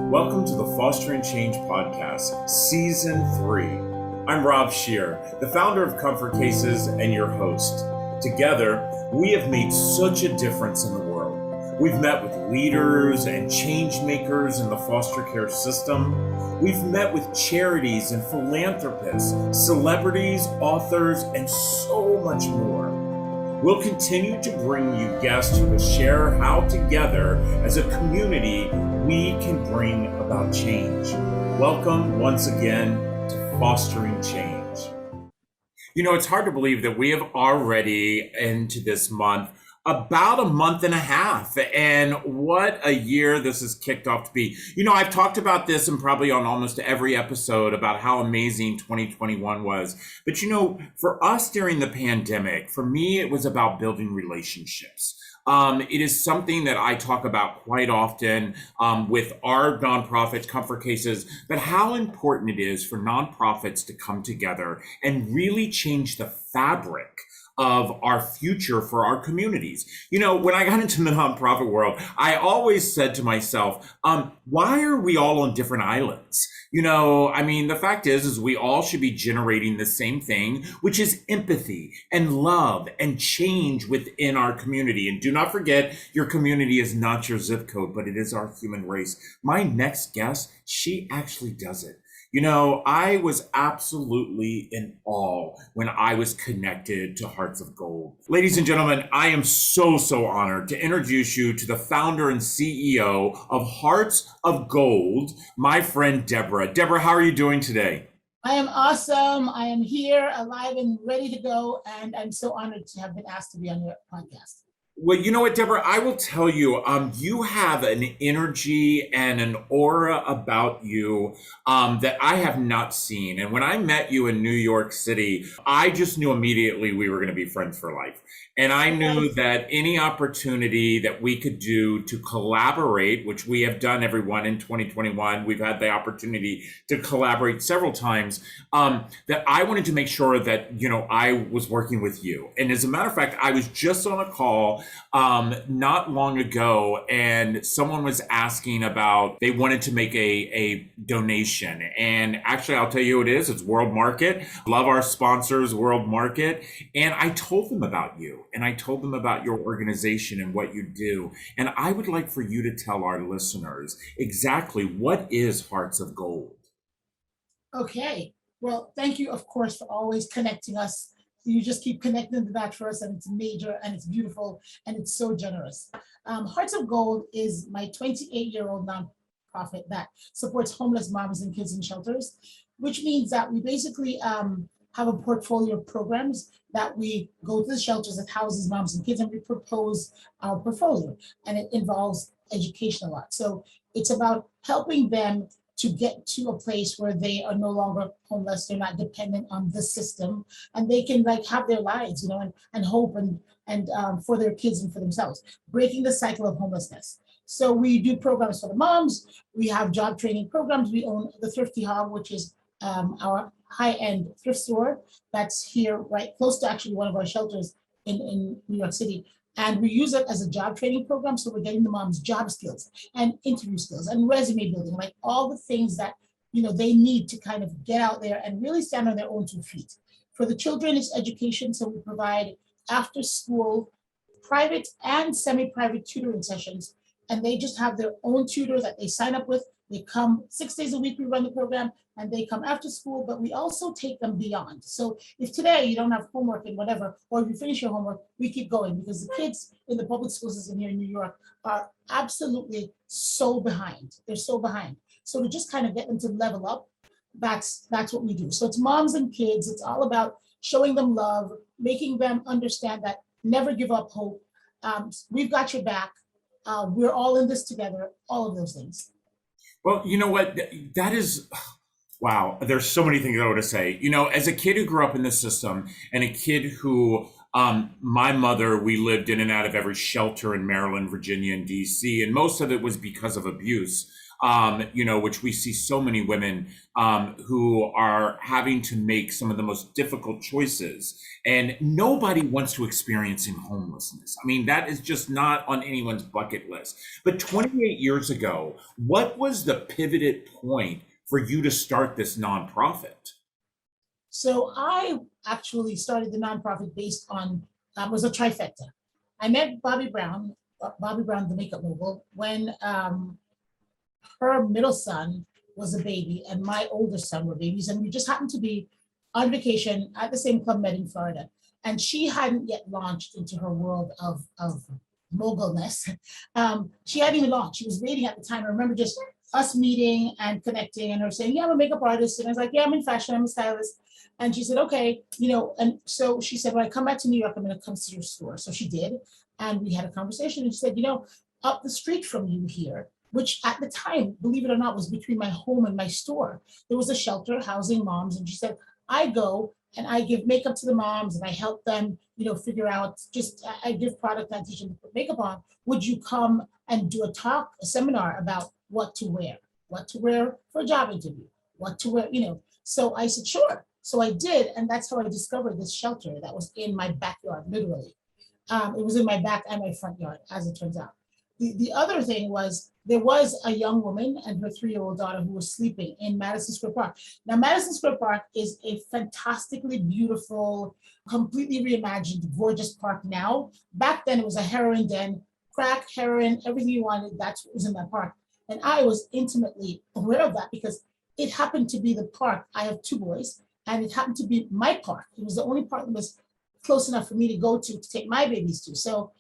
Welcome to the Fostering Change Podcast, Season 3. I'm Rob Shear, the founder of Comfort Cases and your host. Together, we have made such a difference in the world. We've met with leaders and change makers in the foster care system. We've met with charities and philanthropists, celebrities, authors, and so much more. We'll continue to bring you guests who will share how together as a community we can bring about change. Welcome once again to Fostering Change. You know, it's hard to believe that we have already into this month about a month and a half, and what a year this has kicked off to be. You know, I've talked about this and probably on almost every episode about how amazing 2021 was. But you know, for us during the pandemic, for me, it was about building relationships. It is something that I talk about quite often with our nonprofits, Comfort Cases, but how important it is for nonprofits to come together and really change the fabric of our future for our communities. You know, when I got into the nonprofit world, I always said to myself, why are we all on different islands? You know, I mean, the fact is we all should be generating the same thing, which is empathy and love and change within our community. And do not forget, your community is not your zip code, but it is our human race. My next guest, she actually does it. You know, I was absolutely in awe when I was connected to Hearts of Gold. Ladies and gentlemen, I am so honored to introduce you to the founder and CEO of Hearts of Gold, my friend Deborah. Deborah, how are you doing today? I am awesome. I am here, alive and ready to go, and I'm so honored to have been asked to be on your podcast. Well, you know what, Deborah, I will tell you, you have an energy and an aura about you that I have not seen. And when I met you in New York City, I just knew immediately we were going to be friends for life. And I knew that any opportunity that we could do to collaborate, which we have done, everyone, in 2021, we've had the opportunity to collaborate several times, that I wanted to make sure that, you know, I was working with you. And as a matter of fact, I was just on a call not long ago, and someone was asking about, they wanted to make a donation. And actually, I'll tell you who it is. It's World Market. Love our sponsors, World Market. And I told them about you, and I told them about your organization and what you do. And I would like for you to tell our listeners exactly what is Hearts of Gold. Okay. Well, thank you, of course, for always connecting us. You just keep connecting the dots for us, and it's major, and it's beautiful, and it's so generous. Hearts of Gold is my 28-year-old nonprofit that supports homeless moms and kids in shelters, which means that we basically have a portfolio of programs that we go to the shelters that houses moms and kids, and we propose our portfolio, and it involves education a lot. So it's about helping them to get to a place where they are no longer homeless, they're not dependent on the system, and they can like have their lives, you know, and hope and for their kids and for themselves, breaking the cycle of homelessness. So we do programs for the moms, we have job training programs, we own the Thrifty Hub, which is our high-end thrift store that's here right close to actually one of our shelters in New York City. And we use it as a job training program. So we're getting the moms job skills and interview skills and resume building, like all the things that, you know, they need to kind of get out there and really stand on their own 2 feet. For the children, it's education. So we provide after school, private and semi-private tutoring sessions. And they just have their own tutor that they sign up with. They come 6 days a week, we run the program, and they come after school, but we also take them beyond. So if today you don't have homework and whatever, or if you finish your homework, we keep going, because the kids in the public school system here in New York are absolutely so behind. They're so behind. So to just kind of get them to level up, that's what we do. So it's moms and kids. It's all about showing them love, making them understand that never give up hope. We've got your back. We're all in this together, all of those things. Well, you know what? That is, wow. There's so many things I want to say. You know, as a kid who grew up in the system, and a kid who, my mother, we lived in and out of every shelter in Maryland, Virginia, and DC, and most of it was because of abuse. which we see so many women who are having to make some of the most difficult choices. And nobody wants to experience homelessness. I mean, that is just not on anyone's bucket list. But 28 years ago, what was the pivoted point for you to start this nonprofit? So I actually started the nonprofit based on, was a trifecta. I met Bobby Brown, the makeup mogul, when her middle son was a baby and my older son were babies. And we just happened to be on vacation at the same Club Med in Florida. And she hadn't yet launched into her world of mogulness. She hadn't even launched. She was waiting at the time. I remember just us meeting and connecting and her saying, yeah, I'm a makeup artist. And I was like, yeah, I'm in fashion, I'm a stylist. And she said, okay, and so she said, when I come back to New York, I'm going to come to your store. So she did. And we had a conversation and she said, up the street from you here, which at the time, believe it or not, was between my home and my store, there was a shelter housing moms. And she said, I go and I give makeup to the moms and I help them, figure out, I give product and teach them to put makeup on. Would you come and do a seminar about what to wear for a job interview, what to wear, So I said, sure. So I did. And that's how I discovered this shelter that was in my backyard, literally. It was in my back and my front yard, as it turns out. The other thing was there was a young woman and her 3-year-old daughter who was sleeping in Madison Square Park. Now, Madison Square Park is a fantastically beautiful, completely reimagined, gorgeous park now. Back then, it was a heroin den, crack, heroin, everything you wanted, that's what was in that park. And I was intimately aware of that because it happened to be the park. I have 2 boys, and it happened to be my park. It was the only park that was close enough for me to go to take my babies to. So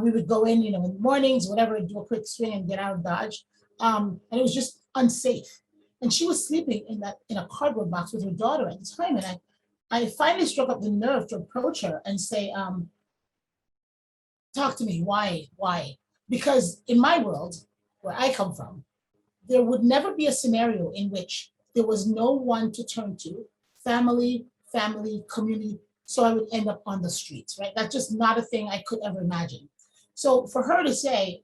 we would go in, in the mornings, whatever, do a quick swing and get out of Dodge. And it was just unsafe. And she was sleeping in a cardboard box with her daughter at the time. And I finally struck up the nerve to approach her and say, talk to me, why? Because in my world, where I come from, there would never be a scenario in which there was no one to turn to, family, community. So I would end up on the streets, right? That's just not a thing I could ever imagine. So for her to say,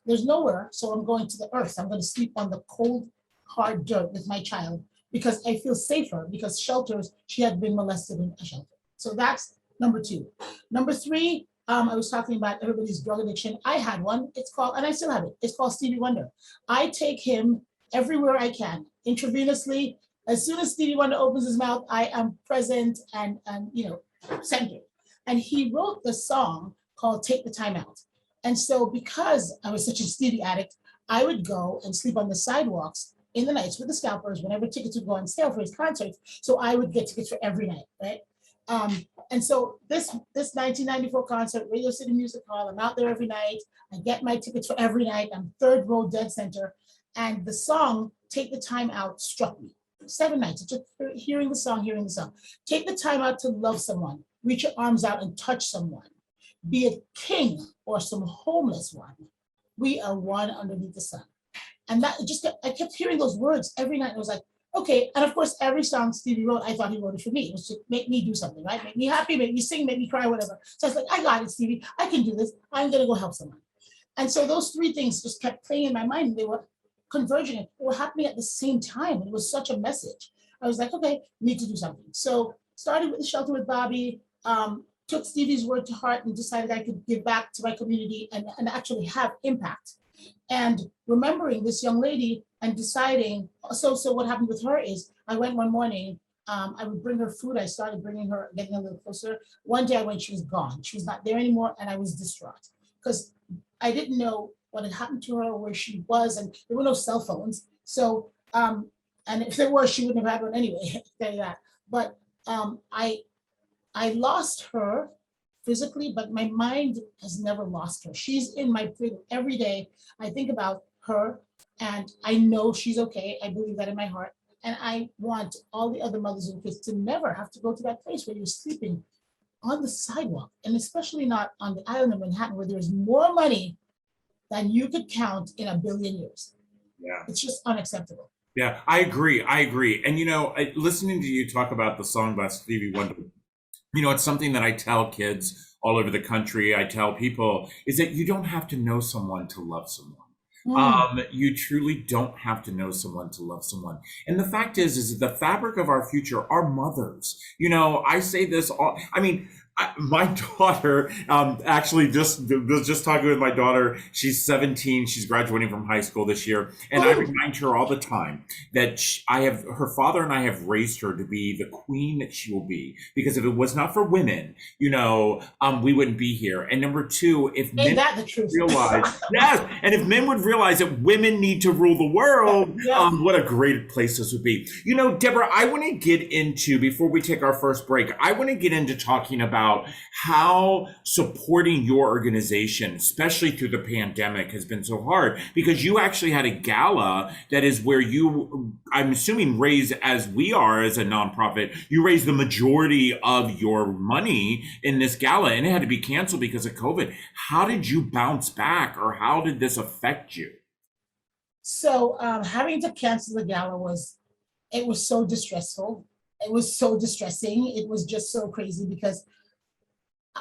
there's nowhere, so I'm going to the earth. I'm going to sleep on the cold, hard dirt with my child because I feel safer because shelters, she had been molested in a shelter. So that's number 2. Number 3, I was talking about everybody's drug addiction. I had one, and I still have it. It's called Stevie Wonder. I take him everywhere I can, intravenously. As soon as Stevie Wonder opens his mouth, I am present and centered. And he wrote the song called Take the Time Out. And so because I was such a Stevie addict, I would go and sleep on the sidewalks in the nights with the scalpers whenever tickets would go on sale for his concerts. So I would get tickets for every night, right? And so this 1994 concert, Radio City Music Hall, I'm out there every night. I get my tickets for every night. I'm 3rd row dead center. And the song, Take the Time Out, struck me. 7 nights, just hearing the song. Take the time out to love someone. Reach your arms out and touch someone. Be it king or some homeless one. We are one underneath the sun. And I kept hearing those words every night. I was like, okay. And of course, every song Stevie wrote, I thought he wrote it for me. It was to make me do something, right? Make me happy, make me sing, make me cry, whatever. So I was like, I got it, Stevie. I can do this. I'm going to go help someone. And so those 3 things just kept playing in my mind. They were converging, were happening at the same time. It was such a message. I was like, okay, need to do something. So started with the shelter with Bobby, took Stevie's word to heart and decided I could give back to my community and actually have impact. And remembering this young lady and deciding, so what happened with her is I went one morning, I would bring her food. I started bringing her, getting a little closer. One day I went, she was gone. She was not there anymore. And I was distraught because I didn't know what had happened to her, where she was, and there were no cell phones. So, and if there were, she wouldn't have had one anyway, I tell you that. But I lost her physically, but my mind has never lost her. She's in my prayer every day. I think about her and I know she's okay. I believe that in my heart. And I want all the other mothers and kids to never have to go to that place where you're sleeping on the sidewalk, and especially not on the island of Manhattan where there's more money than you could count in a billion years. Yeah. It's just unacceptable. Yeah, I agree. And, listening to you talk about the song by Stevie Wonder, it's something that I tell kids all over the country. I tell people is that you don't have to know someone to love someone. Mm. You truly don't have to know someone to love someone. And the fact is the fabric of our future are mothers. I say this all, I mean, my daughter, actually just was just talking with my daughter. She's 17. She's graduating from high school this year. And I Ooh. remind her all the time that her father and I have raised her to be the queen that she will be. Because if it was not for women, we wouldn't be here. And number two, if Ain't men that the truth? realize, yes, and if men would realize that women need to rule the world, Yep. what a great place this would be. Deborah, I want to get into, before we take our first break, I want to get into talking about how supporting your organization, especially through the pandemic, has been so hard, because you actually had a gala that is where you, I'm assuming, raise, as we are as a nonprofit, you raise the majority of your money in this gala, and it had to be canceled because of COVID. How did you bounce back, or how did this affect you? So having to cancel the gala it was so distressful. It was so distressing. It was just so crazy because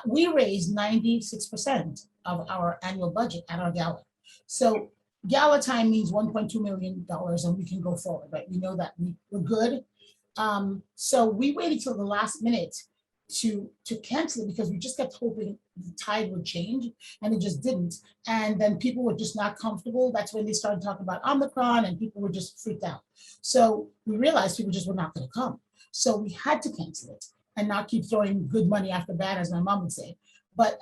we raised 96% of our annual budget at our gala. So gala time means $1.2 million and we can go forward, right? We know that we're good. So we waited till the last minute to cancel it because we just kept hoping the tide would change, and it just didn't. And then people were just not comfortable. That's when they started talking about Omicron, and people were just freaked out. So we realized people just were not going to come. So we had to cancel it and not keep throwing good money after bad, as my mom would say. But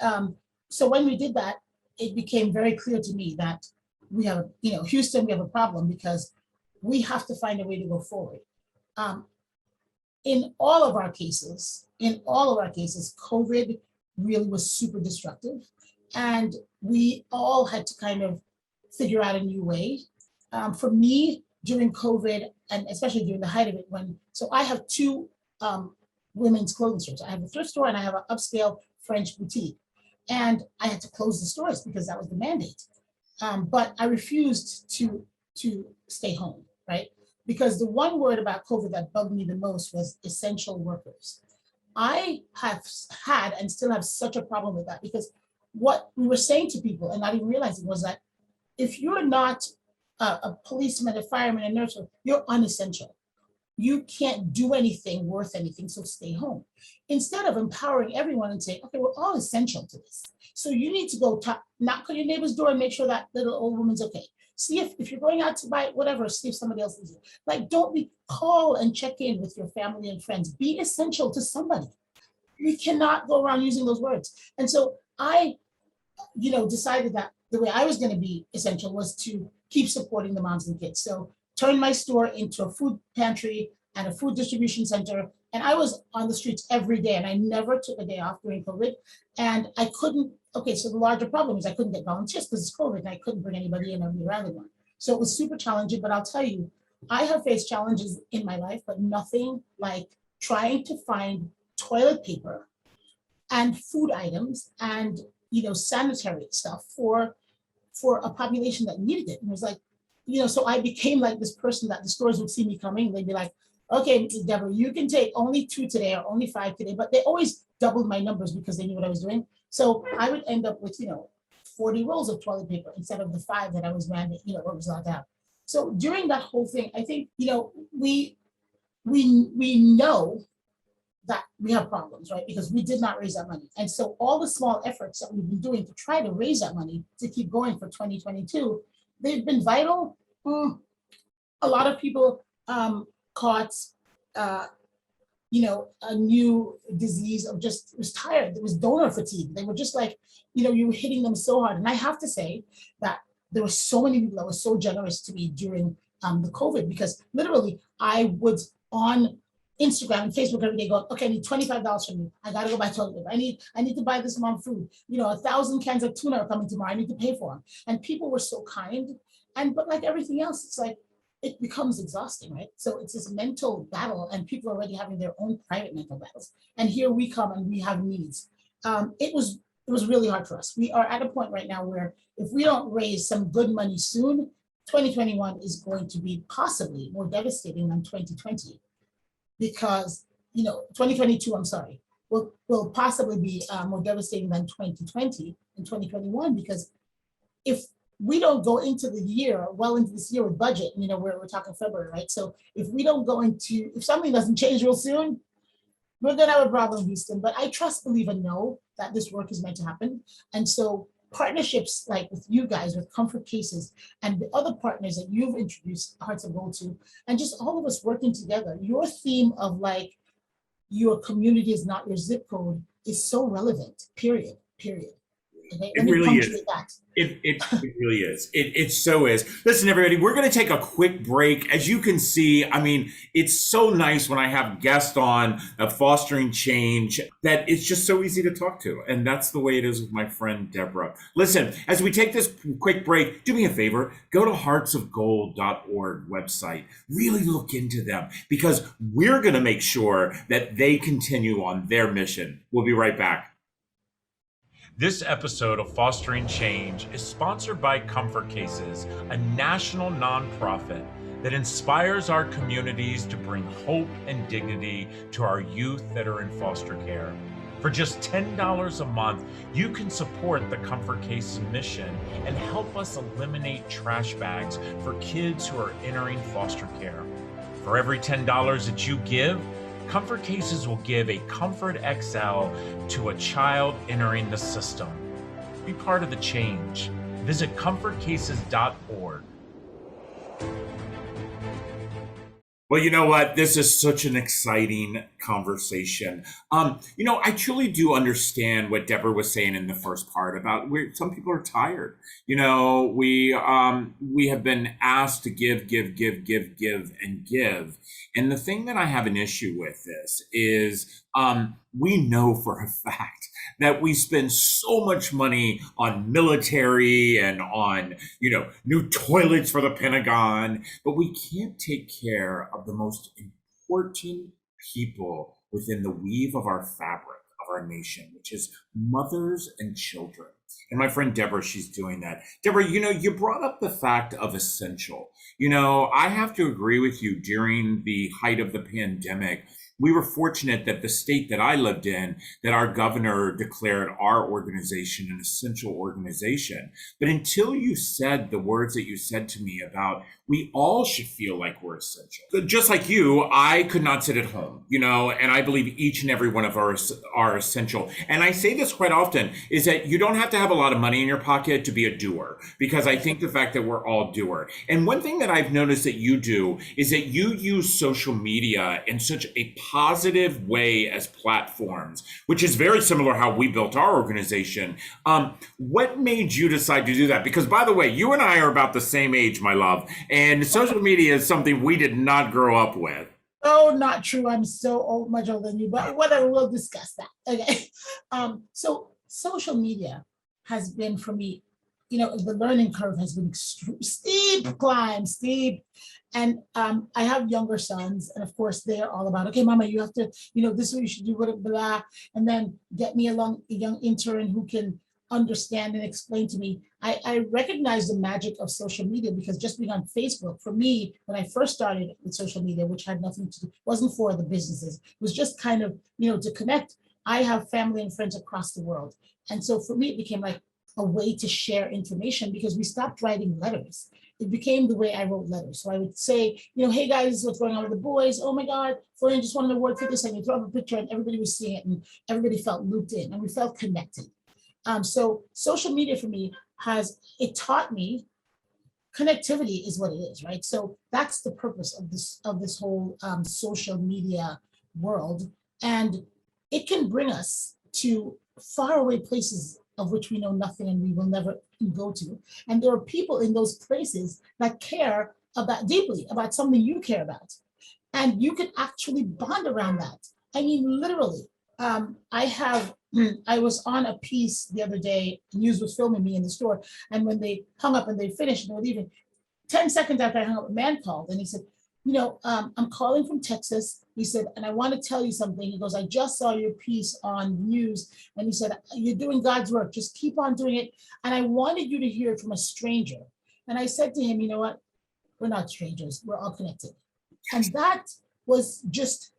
so when we did that, it became very clear to me that we have, Houston, we have a problem because we have to find a way to go forward. Um, in all of our cases, COVID really was super destructive. And we all had to kind of figure out a new way. For me, during COVID, and especially during the height of it, so I have two women's clothing stores. I have a thrift store and I have an upscale French boutique. And I had to close the stores because that was the mandate. But I refused to stay home, right? Because the one word about COVID that bugged me the most was essential workers. I have had and still have such a problem with that because what we were saying to people and not even realizing was that if you're not a policeman, a fireman, a nurse, you're unessential. You can't do anything worth anything, so stay home. Instead of empowering everyone and saying, okay, we're all essential to this. So you need to go knock on your neighbor's door and make sure that little old woman's okay. See if you're going out to buy whatever, see if somebody else is here. Like, don't be call and check in with your family and friends. Be essential to somebody. We cannot go around using those words. And so I, decided that the way I was going to be essential was to keep supporting the moms and kids. So turn my store into a food pantry and a food distribution center. And I was on the streets every day, and I never took a day off during COVID. And I couldn't, okay, so the larger problem is I couldn't get volunteers because it's COVID and I couldn't bring anybody in or be around anyone. So it was super challenging, but I'll tell you, I have faced challenges in my life, but nothing like trying to find toilet paper and food items and sanitary stuff for a population that needed it. And it was like, so I became like this person that the stores would see me coming. They'd be like, okay, Deborah, you can take only 2 today or only 5 today, but they always doubled my numbers because they knew what I was doing. So I would end up with 40 rolls of toilet paper instead of the 5 that I was mandated, what was allowed to have. So during that whole thing, I think we know that we have problems, right? Because we did not raise that money. And so all the small efforts that we've been doing to try to raise that money to keep going for 2022, they've been vital. A lot of people caught, a new disease of just was tired. It was donor fatigue. They were just like, you were hitting them so hard. And I have to say that there were so many people that were so generous to me during the COVID, because literally I was on Instagram and Facebook every day going, okay, I need $25 from you. I gotta go buy toilet paper. I need to buy this mom food. 1,000 cans of tuna are coming tomorrow. I need to pay for them. And people were so kind. But like everything else, it's like it becomes exhausting, right? So it's this mental battle, and people are already having their own private mental battles. And here we come and we have needs. It was really hard for us. We are at a point right now where if we don't raise some good money soon, 2021 is going to be possibly more devastating than 2020. Because 2022, I'm sorry, will possibly be more devastating than 2020 and 2021, because if we don't go into the year, well into this year with budget, we're talking February, right? So if we don't go into, if something doesn't change real soon, we're gonna have a problem, Houston. But I trust, believe, and know that this work is meant to happen. And so partnerships like with you guys, with Comfort Cases, and the other partners that you've introduced Hearts of Gold to, and just all of us working together, your theme of like, your community is not your zip code is so relevant, period. Okay, It really is. It really is. It so is. Listen, everybody, we're going to take a quick break. As you can see, I mean, it's so nice when I have guests on fostering change that it's just so easy to talk to. And that's the way it is with my friend Deborah. Listen, as we take this quick break, do me a favor, go to heartsofgold.org website. Really look into them because we're going to make sure that they continue on their mission. We'll be right back. This episode of Fostering Change is sponsored by Comfort Cases, a national nonprofit that inspires our communities to bring hope and dignity to our youth that are in foster care. For just $10 a month, you can support the Comfort Cases mission and help us eliminate trash bags for kids who are entering foster care. For every $10 that you give, Comfort Cases will give a Comfort XL to a child entering the system. Be part of the change. Visit comfortcases.org. Well, you know what? This is such an exciting conversation. I truly do understand what Deborah was saying in the first part about where some people are tired. We have been asked to give, and give. And the thing that I have an issue with this is we know for a fact that we spend so much money on military and on, new toilets for the Pentagon, but we can't take care of the most important people within the weave of our fabric of our nation, which is mothers and children. And my friend Deborah, she's doing that. Deborah, you brought up the fact of essential. I have to agree with you. During the height of the pandemic, we were fortunate that the state that I lived in, that our governor declared our organization an essential organization. But until you said the words that you said to me about we all should feel like we're essential. Just like you, I could not sit at home, and I believe each and every one of us are essential. And I say this quite often, is that you don't have to have a lot of money in your pocket to be a doer, because I think the fact that we're all doer. And one thing that I've noticed that you do is that you use social media in such a positive way as platforms, which is very similar how we built our organization. What made you decide to do that? Because by the way, you and I are about the same age, my love. And social media is something we did not grow up with. Oh, not true. I'm so old, much older than you, but whatever, we'll discuss that. Okay. So social media has been for me, the learning curve has been steep climb, steep. And I have younger sons, and of course they're all about, okay, mama, you have to, this is what you should do, blah, blah, and then get me along a young intern who can understand and explain to me. I recognize the magic of social media because just being on Facebook, for me, when I first started with social media, which had nothing to do, wasn't for the businesses, it was just kind of, to connect. I have family and friends across the world. And so for me, it became like a way to share information because we stopped writing letters. It became the way I wrote letters. So I would say, hey guys, this is what's going on with the boys. Oh my God, Florian just won an award for this. And you throw up a picture and everybody was seeing it and everybody felt looped in and we felt connected. So social media for me it taught me connectivity is what it is, right? So that's the purpose of this whole social media world. And it can bring us to faraway places of which we know nothing and we will never go to. And there are people in those places that care deeply about something you care about. And you can actually bond around that. I mean, literally, I was on a piece the other day, news was filming me in the store, and when they hung up and they finished and they were leaving, 10 seconds after I hung up, a man called and he said, I'm calling from Texas. He said, and I want to tell you something. He goes, I just saw your piece on news. And he said, you're doing God's work. Just keep on doing it. And I wanted you to hear it from a stranger. And I said to him, you know what? We're not strangers. We're all connected. And that was just,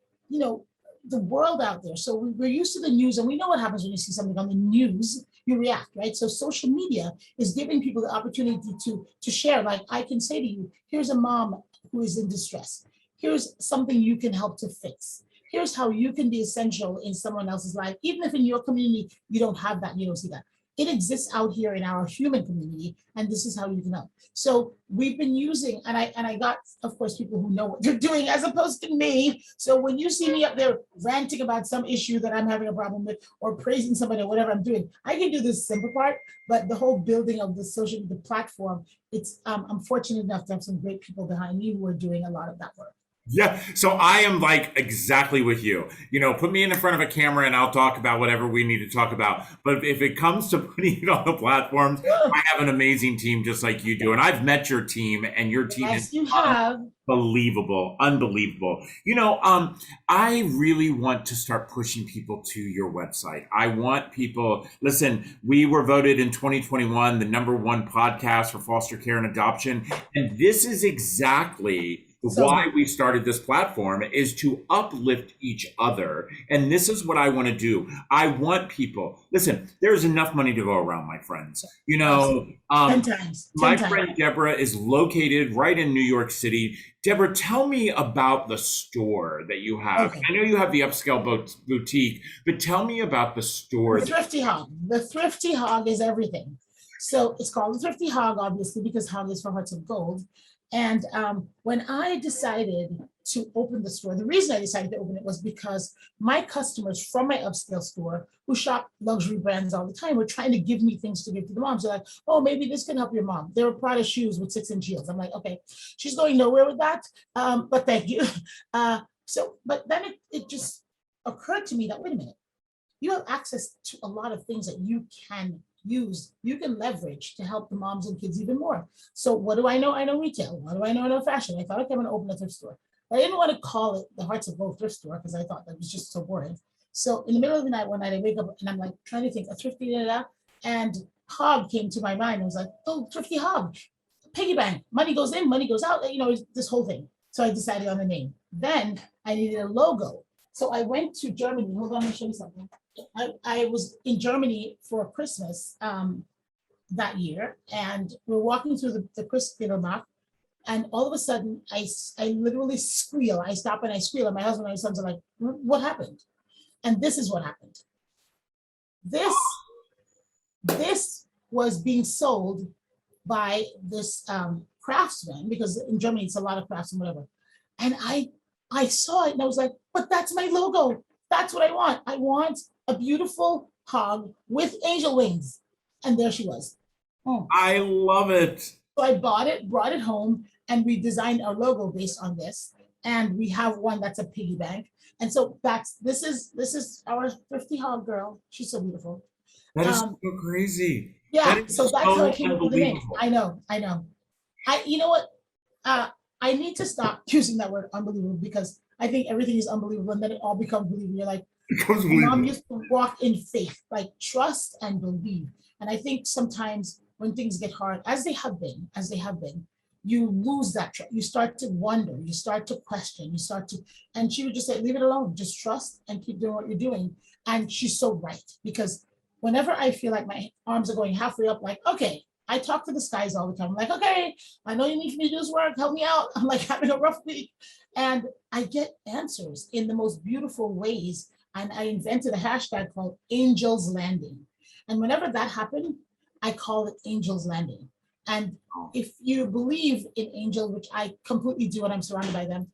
the world out there. So we're used to the news and we know what happens when you see something on the news. you react, right? So social media is giving people the opportunity to share. Like I can say to you, here's a mom who is in distress. Here's something you can help to fix. Here's how you can be essential in someone else's life, even if in your community you don't have that, you don't see that. It exists out here in our human community, and this is how you can help. So we've been using, and I got, of course, people who know what they're doing as opposed to me. So when you see me up there ranting about some issue that I'm having a problem with, or praising somebody or whatever I'm doing, I can do this simple part, but the whole building of the social, the platform, it's I'm fortunate enough to have some great people behind me who are doing a lot of that work. Yeah, so I am like exactly with you. You know, put me in front of a camera and I'll talk about whatever we need to talk about. But if it comes to putting it on the platforms, I have an amazing team just like you do. And I've met your team, and your team Yes, is you have. unbelievable, unbelievable. I really want to start pushing people to your website. I want people, listen, we were voted in 2021 the #1 podcast for foster care and adoption. And this is exactly So why we started this platform, is to uplift each other. And this is what I want to do. I want people, listen, there's enough money to go around, my friends. absolutely. 10 times. 10 My times. friend Deborah is located right in New York City. Deborah, tell me about the store that you have. Okay. I know you have the upscale boutique, but tell me about the store. The Thrifty Hog. The Thrifty Hog is everything. So it's called the Thrifty Hog, obviously, because hog is for hearts of gold. And when I decided to open the store, the reason I decided to open it was because my customers from my upscale store who shop luxury brands all the time were trying to give me things to give to the moms. They're like, oh, maybe this can help your mom. They were Prada shoes with 6-inch heels. I'm like, okay, she's going nowhere with that, but thank you. But then it just occurred to me that, wait a minute, you have access to a lot of things that you can use, you can leverage to help the moms and kids even more. So what do I know? I know retail. What do I know? I know fashion. I thought, okay, I'm gonna open a thrift store. But I didn't want to call it the Hearts of Gold thrift store because I thought that was just so boring. So in the middle of the night, one night I wake up and I'm like trying to think, a thrifty, and hog came to my mind. I was like, oh, thrifty hog, piggy bank, money goes in, money goes out, this whole thing. So I decided on the name. Then I needed a logo. So I went to Germany. Hold on, let me show you something. I was in Germany for Christmas that year, and we're walking through the Koenigsberger, and all of a sudden, I literally squeal. I stop and I squeal, and my husband and my sons are like, what happened? And this is what happened. This was being sold by this craftsman, because in Germany, it's a lot of crafts and whatever. And I saw it and I was like, but that's my logo. That's what I want. I want a beautiful hog with angel wings. And there she was. Oh. I love it. So I bought it, brought it home, and we designed our logo based on this. And we have one that's a piggy bank. And so this is our thrifty hog girl. She's so beautiful. That is so crazy. Yeah, so that's how I came up with the name. I know. You know what? I need to stop using that word unbelievable, because I think everything is unbelievable and then it all becomes believable. You're like, mom used to walk in faith, like trust and believe. And I think sometimes when things get hard, as they have been, you lose that trust. You start to wonder, you start to question, and she would just say, leave it alone, just trust and keep doing what you're doing. And she's so right, because whenever I feel like my arms are going halfway up, like, okay, I talk to the skies all the time. I'm like, okay, I know you need me to do this work, help me out. I'm like having a rough week. And I get answers in the most beautiful ways. And I invented a hashtag called Angels Landing. And whenever that happened, I call it Angels Landing. And if you believe in angels, which I completely do, and I'm surrounded by them,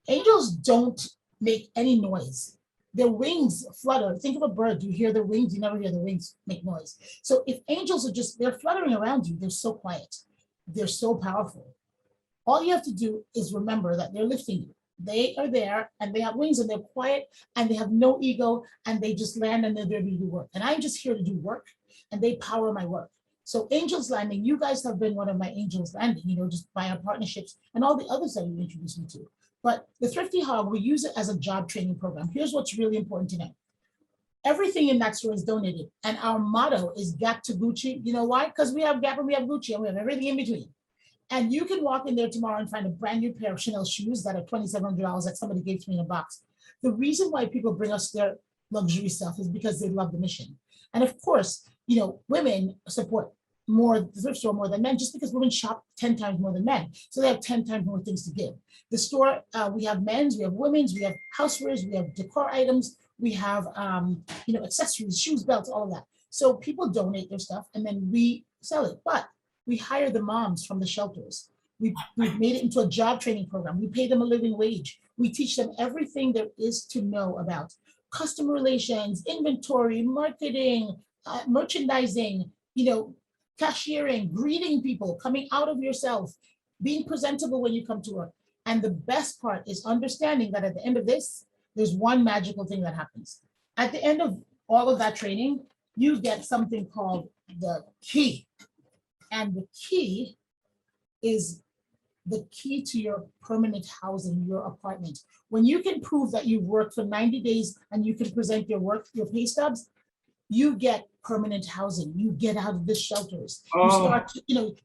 angels don't make any noise. Their wings flutter. Think of a bird. You hear their wings. You never hear the wings make noise. So if angels are they're fluttering around you, they're so quiet. They're so powerful. All you have to do is remember that they're lifting you. They are there and they have wings and they're quiet and they have no ego and they just land and they're there to do work. And I'm just here to do work and they power my work. So Angels Landing, you guys have been one of my Angels Landing, just by our partnerships and all the others that you introduced me to. But the Thrifty Hog, we use it as a job training program. Here's what's really important to know. Everything in that store is donated. And our motto is Gap to Gucci. You know why? Because we have Gap and we have Gucci and we have everything in between. And you can walk in there tomorrow and find a brand new pair of Chanel shoes that are $2,700 that somebody gave to me in a box. The reason why people bring us their luxury stuff is because they love the mission. And of course, women support more the thrift store more than men, just because women shop 10 times more than men. So they have 10 times more things to give. The store, we have men's, we have women's, we have housewares, we have decor items, we have accessories, shoes, belts, all of that. So people donate their stuff and then we sell it. But we hire the moms from the shelters. We've made it into a job training program. We pay them a living wage. We teach them everything there is to know about customer relations, inventory, marketing, merchandising, cashiering, greeting people, coming out of yourself, being presentable when you come to work. And the best part is understanding that at the end of this, there's one magical thing that happens. At the end of all of that training, you get something called the key. And the key is the key to your permanent housing, your apartment. When you can prove that you've worked for 90 days and you can present your pay stubs, you get permanent housing. You get out of the shelters. You start,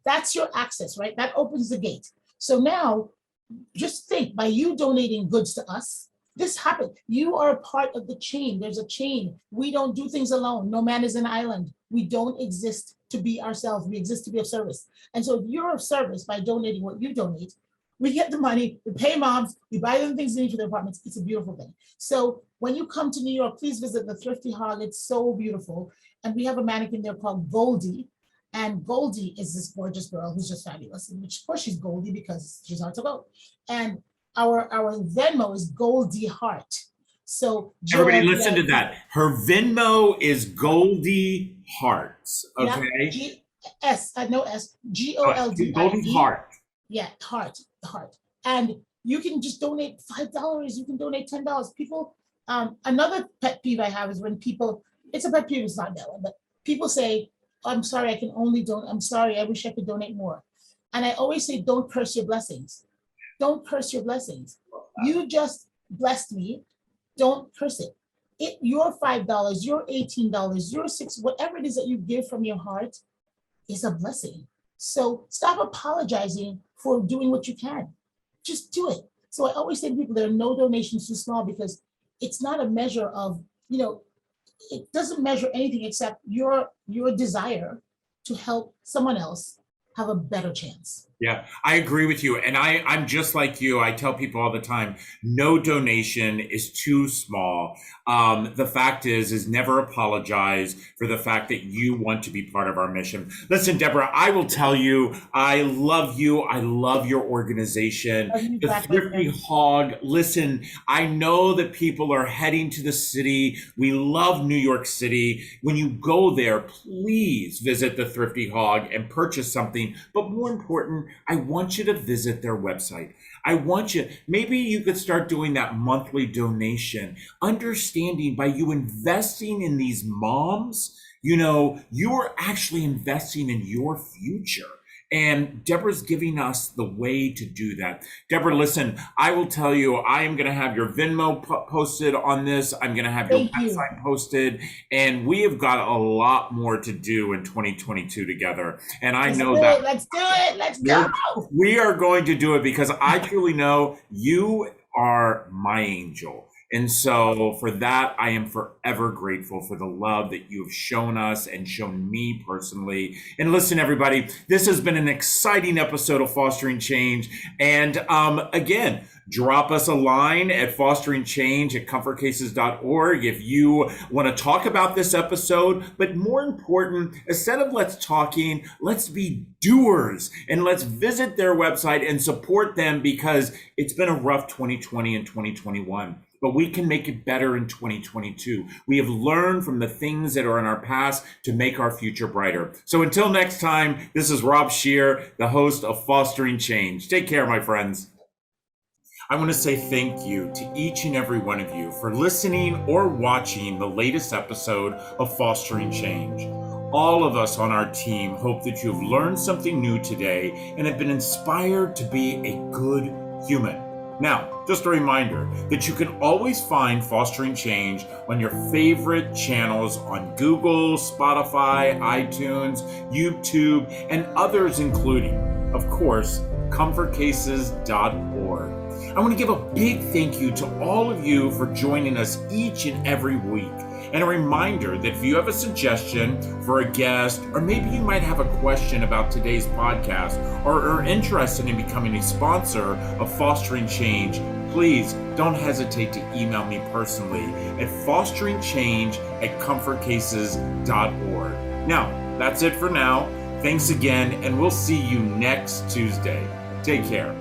that's your access, right? That opens the gate. So now, just think, by you donating goods to us, this happened. You are a part of the chain. There's a chain. We don't do things alone. No man is an island. We don't exist to be ourselves. We exist to be of service. And so if you're of service by donating what you donate, we get the money, we pay moms, we buy them things they need for their apartments. It's a beautiful thing. So when you come to New York, please visit the Thrifty Hog. It's so beautiful. And we have a mannequin there called Goldie. And Goldie is this gorgeous girl who's just fabulous. And of course she's Goldie because she's hard to go. And our Venmo is Goldie Heart. So everybody listen to that. Her Venmo is Goldie Hearts. Okay. No S, Goldie. Goldie Heart. Yeah, heart. And you can just donate $5. You can donate $10. People, another pet peeve I have is when people, it's a pet peeve, it's not that one, but people say, I'm sorry, I can only donate. I'm sorry, I wish I could donate more. And I always say, don't curse your blessings. Don't curse your blessings. You just blessed me. Don't curse it. Your $5, your $18, your $6, whatever it is that you give from your heart is a blessing. So stop apologizing for doing what you can. Just do it. So I always say to people, there are no donations too small, because it's not a measure of, it doesn't measure anything except your desire to help someone else have a better chance. Yeah, I agree with you. And I'm just like you. I tell people all the time, no donation is too small. The fact is never apologize for the fact that you want to be part of our mission. Listen, Deborah, I will tell you, I love you. I love your organization. The Thrifty Hog. Listen, I know that people are heading to the city. We love New York City. When you go there, please visit the Thrifty Hog and purchase something. But more important, I want you to visit their website. I want you, maybe you could start doing that monthly donation, understanding by you investing in these moms, you're actually investing in your future. And Deborah's giving us the way to do that. Deborah, listen, I will tell you, I am going to have your Venmo posted on this. I'm going to have your website posted. And we have got a lot more to do in 2022 together. And I know that. Let's do it. Let's go. We are going to do it because I truly know you are my angel. And so for that, I am forever grateful for the love that you have shown us and shown me personally. And listen, everybody, this has been an exciting episode of Fostering Change. And again, drop us a line at fosteringchange@comfortcases.org if you want to talk about this episode. But more important, instead of let's talking, let's be doers and let's visit their website and support them, because it's been a rough 2020 and 2021. But we can make it better in 2022. We have learned from the things that are in our past to make our future brighter. So until next time, this is Rob Scheer, the host of Fostering Change. Take care, my friends. I want to say thank you to each and every one of you for listening or watching the latest episode of Fostering Change. All of us on our team hope that you've learned something new today and have been inspired to be a good human. Now, just a reminder that you can always find Fostering Change on your favorite channels on Google, Spotify, iTunes, YouTube, and others, including, of course, comfortcases.org. I want to give a big thank you to all of you for joining us each and every week. And a reminder that if you have a suggestion for a guest, or maybe you might have a question about today's podcast, or are interested in becoming a sponsor of Fostering Change, please don't hesitate to email me personally at fosteringchange@comfortcases.org. Now, that's it for now. Thanks again, and we'll see you next Tuesday. Take care.